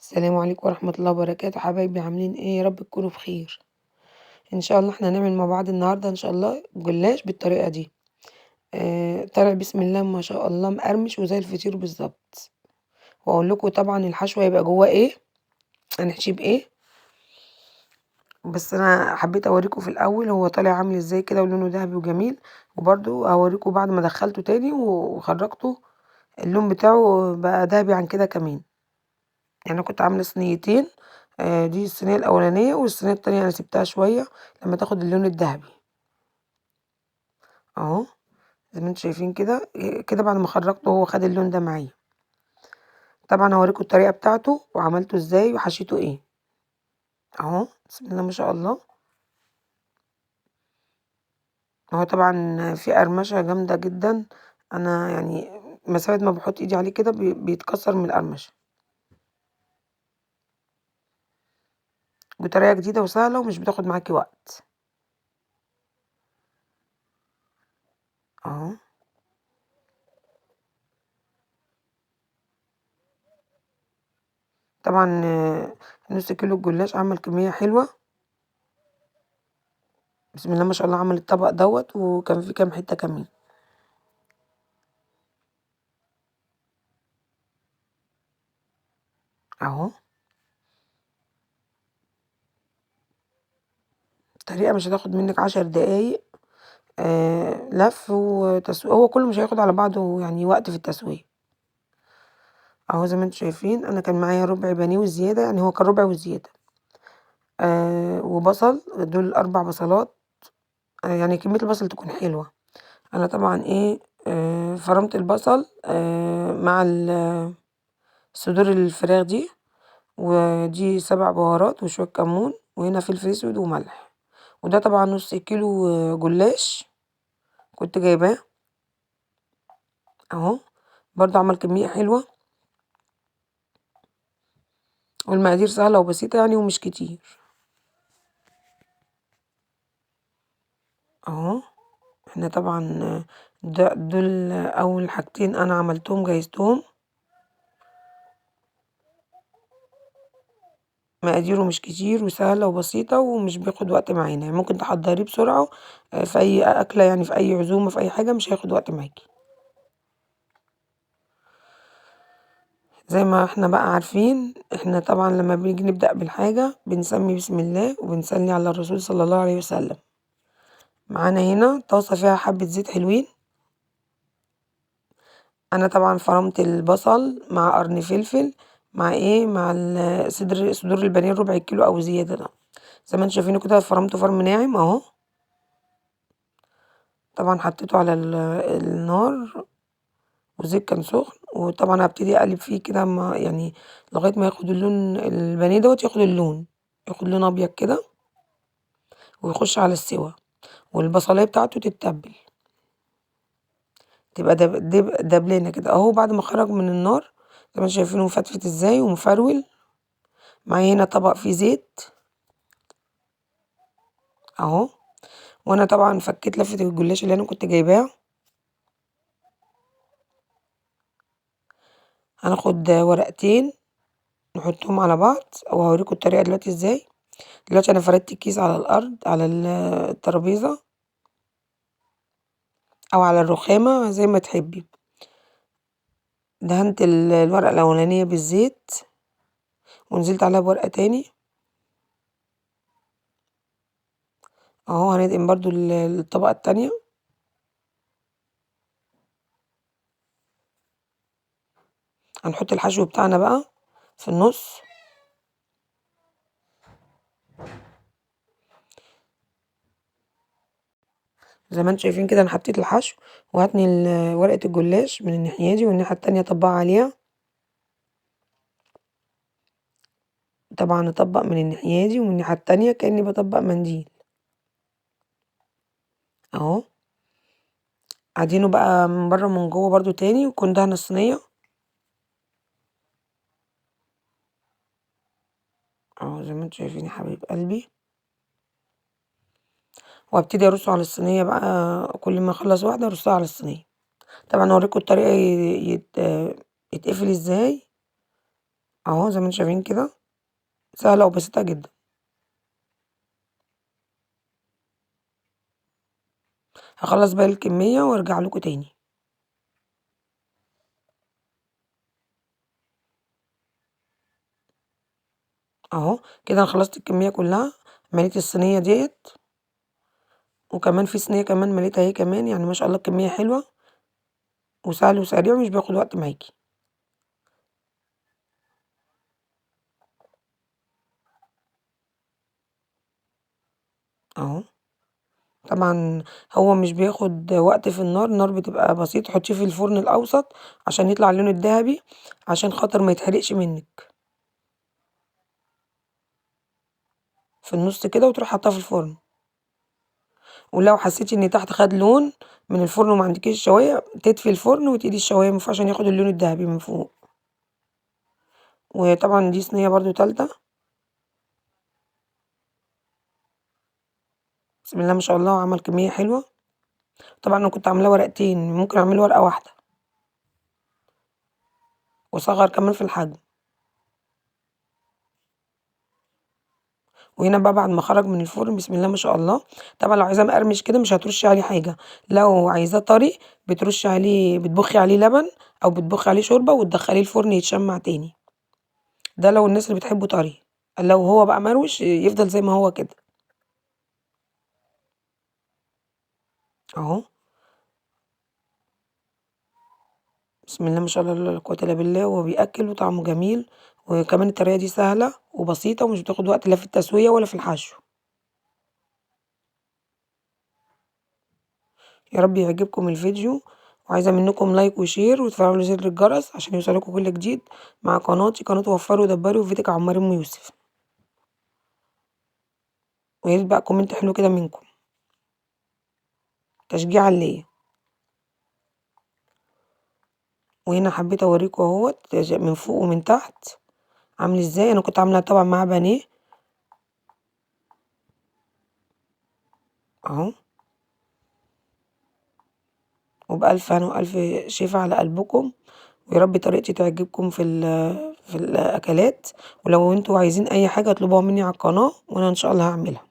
السلام عليكم ورحمة الله وبركاته، حبايبي عاملين ايه؟ يا رب تكونوا بخير. ان شاء الله احنا هنعمل مع بعض النهارده ان شاء الله جلاش بالطريقة دي. طالع بسم الله ما شاء الله مقرمش وزي الفطير بالظبط. واقول لكم طبعا الحشو هيبقى جواه ايه، هنحشيه بايه. بس انا حبيت اوريكم في الاول هو طالع عامل ازاي كده ولونه ذهبي وجميل. وبرده هوريكم بعد ما دخلته تاني وخرجته اللون بتاعه بقى ذهبي عن كده كمان. يعني انا كنت عامله صينيتين. دي الصينيه الاولانيه والصينيه التانية انا سبتها شويه لما تاخد اللون الذهبي اهو. زي ما انتم شايفين كده كده بعد ما خرجته هو خد اللون ده معايا. طبعا هوريكم الطريقه بتاعته وعملته ازاي وحشيته ايه اهو. بسم الله ما شاء الله. هو طبعا في قرمشه جامده جدا. انا يعني مسافه ما بحط ايدي عليه كده بيتكسر من القرمشه. بطريقه جديده وسهله ومش بتاخد معاكي وقت اهو. طبعا نص كيلو الجلاش عمل كميه حلوه. بسم الله ما شاء الله عمل الطبق دوت وكان فيه كام حتة كمان اهو. الطريقة مش هتاخد منك 10 دقايق. لف وتسوية، هو كله مش هياخد على بعضه يعني وقت في التسوية اهو. زي ما انتم شايفين انا كان معايا ربع بانيه وزيادة، يعني هو كان ربع وزيادة. وبصل دول 4 بصلات. يعني كمية البصل تكون حلوة. انا طبعا ايه فرمت البصل مع صدور الفراخ دي. ودي 7 بهارات وشوية كمون وهنا فلفل اسود وملح. وده طبعا نص كيلو جلاش كنت جايباه اهو. برضه عمل كمية حلوة والمقادير سهلة وبسيطة يعني ومش كتير اهو. احنا طبعا دول اول حاجتين انا عملتهم جهزتهم. مقاديره مش كتير وسهلة وبسيطة ومش بياخد وقت معانا، يعني ممكن تحضريه بسرعة. في اي اكلة يعني في اي عزومة في اي حاجة مش هياخد وقت معاكي. زي ما احنا بقى عارفين احنا طبعا لما بنيجي نبدأ بالحاجة بنسمي بسم الله وبنصلي على الرسول صلى الله عليه وسلم. معانا هنا طاسة فيها حبة زيت حلوين. انا طبعا فرمت البصل مع قرن فلفل مع ايه مع صدور البانيه ربع كيلو او زيادة ده. زي ما انتم شايفينه كده فرمته فرم ناعم اهو. طبعا حطيته على النار والزيت كان سخن. وطبعا هبتدي اقلب فيه كده يعني لغاية ما ياخد اللون البانيه دوت ياخد اللون، ياخد لون ابيض كده ويخش على السوا والبصلايه بتاعته تتبل تبقى دبلانه كده اهو. بعد ما خرج من النار زي ما انتم شايفينه مفتفت ازاي ومفرول. معايا هنا طبق فيه زيت اهو. وانا طبعا فكيت لفه الجلاش اللي انا كنت جايباها. هناخد ورقتين نحطهم على بعض او هوريكم الطريقه دلوقتي ازاي. دلوقتي انا فردت الكيس على الارض على الترابيزه او على الرخامه زي ما تحبي. دهنت الورقه الاولانيه بالزيت ونزلت عليها بورقه تاني اهو. هندهن برضو الطبقه التانية. هنحط الحشو بتاعنا بقى في النص. زي ما انتم شايفين كده انا حطيت الحشو. وهاتني ورقة الجلاش من الناحية دي والناحية التانية اطبقها عليها. طبعا اطبق من الناحية دي ومن الناحية التانية كأني بطبق منديل اهو. عادينه بقى من بره ومن جوه برضو تاني وكون دهن الصينية اهو. زي ما انتم شايفين يا حبيب قلبي. وابتدي ارصه على الصينية بقى. كل ما اخلص واحدة ارصها على الصينية. طبعا اوريكم الطريقة يتقفل ازاي. أهو زي ما انتم شايفين كده، سهلة وبسيطة جدًا. هاخلّص باقي الكمية وارجع لكم تاني. أهو كده أنا خلّصت الكمية كلّها، مليت الصينية ديّة، وكمان في صينية كمان مليتها أهي كمان، يعني ما شاء الله الكمية حلوة وسهل وسريع ومش بياخد وقت معاكِ. أهو. طبعًا هو مش بياخد وقت في النار، النار بتبقى بسيطة، حطيه في الفرن الأوسط عشان يطلع لونه الدهبي، عشان خاطر ما يتحرقش منِّك، في النُص كده وتروحي حاطاه في الفرن. ولو حسيتِ إن تحت خد لون من الفرن وما عندكيش الشواية، تطفي الفرن وتقيدي الشواية من فوق عشان ياخد اللون الدهبي من فوق. وطبعًا دي صينية برضه تالتة، بسم الله ما شاء الله عمل كمية حلوة. طبعًا أنا كنت عاملاه ورقتين، ممكن أعمله ورقة واحدة وأصغّر كمان في الحجم. وهنا بقى بعد ما خرج من الفرن بسم الله ما شاء الله، طبعًا لو عايزاه مقرمش كده مش هترشي عليه حاجة، لو عايزاه طري بترشي عليه بتبخي عليه لبن أو بتبخي عليه شوربة وتدخليه الفرن يتشمع تاني، ده لو الناس اللي بتحبه طري، لو هو بقى مروش يفضل زي ما هو كده. أهو بسم الله ما شاء الله لا قوة إلا بالله، وهو بيأكل وطعمه جميل، وكمان الطريقة دي سهلة وبسيطة ومش بتاخد وقت لا في التسوية ولا في الحشو. يا رب يعجبكم الفيديو، وعايزة منكم لايك وشير وتفعلوا زر الجرس عشان يوصلكوا كل جديد مع قناتي قناة وفروا ودبروا وفيديك عمار ام يوسف. ويا ريت بقى كومنت حلو كده منكم تشجيعا ليا. وهنا حبيت اوريكم اهوت من فوق ومن تحت عامل ازاي. انا كنت عامله طبعا معاه بانيه اهو، وبألف هنا وألف شفا على قلبكم، ويا رب طريقتي تعجبكم في الأكلات. ولو انتوا عايزين أي حاجة اطلبوها مني على القناة وأنا إن شاء الله هعملها.